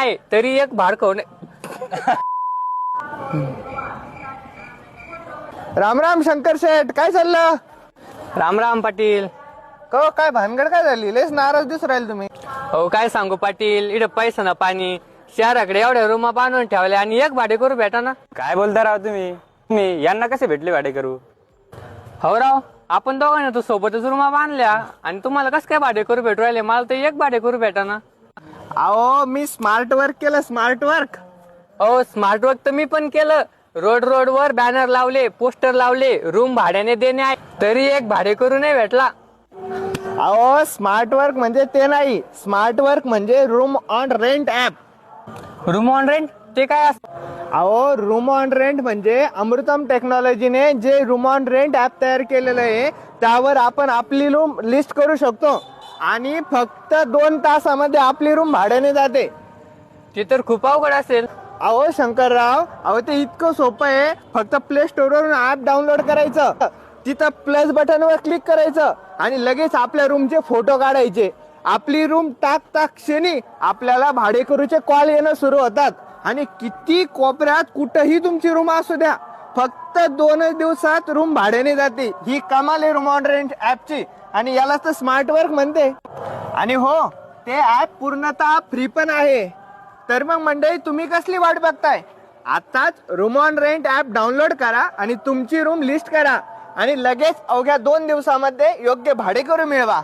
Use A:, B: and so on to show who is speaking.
A: आहे तरी एक भाडखव
B: राम राम शंकर शेठ, काय चाललं?
A: राम राम पाटील.
B: काय भानगड काय झाली? लेस नाराज दिसू राहील तुम्ही.
A: हो काय सांगू पाटील, इकडे पैसा ना पाणी, शहराकडे एवढ्या रूमा बांधून ठेवल्या आणि एक भाडे करू भेटा ना.
C: काय बोलता राव तुम्ही यांना कसे भेटले भाडे करू?
A: हो राव, आपण दोघांना तो सोबतच रूमा बांधल्या आणि तुम्हाला कसं काय भाडे करू भेटू राहिले? मला तर एक भाडे करू भेटा ना.
B: अहो मी स्मार्ट वर्क केलं, स्मार्ट वर्क.
A: हो स्मार्ट वर्क तर मी पण केलं. रोड वर बॅनर लावले, पोस्टर लावले, रूम भाड्याने देणे आहे तरी एक भाडे करू नाही भेटला.
B: अहो स्मार्ट वर्क म्हणजे ते नाही, स्मार्ट वर्क म्हणजे room on rent app.
A: Room on rent ते काय असतं?
B: अहो रूम ऑन रेंट म्हणजे अमृतम टेक्नॉलॉजीने जे रूम ऑन रेंट ऍप तयार केलेलं आहे त्यावर आपण आपली रूम लिस्ट करू शकतो आणि फक्त 2 तासामध्ये आपली रूम भाड्याने जाते.
A: ते तर खूप अवघड असेल.
B: अहो शंकरराव, अहो ते इतकं सोपं आहे. फक्त प्ले स्टोर वरून ऍप डाउनलोड करायचं, तिथं प्लस बटनवर क्लिक करायचं आणि लगेच आपल्या रूमचे फोटो काढायचे. आपली रूम टाक क्षणी आपल्याला भाडेकरूचे कॉल येणं सुरू होतात आणि किती कोपऱ्यात कुठंही तुमची रूम असू द्या, फक्त 2 दिवसात रूम भाड्याने जाते. ही कमाल आहे रूम ऑन रेंट ऍपची आणि यालाच तर स्मार्ट वर्क म्हणते. आणि हो, ते ऍप पूर्णतः फ्री पण आहे. तर मग मंडळी, तुम्ही कसली वाट बघताय? आताच room on rent app download करा आणि तुमची रूम लिस्ट करा आणि लगेच अवघ्या 2 दिवसामध्ये योग्य भाडेकरू मिळवा.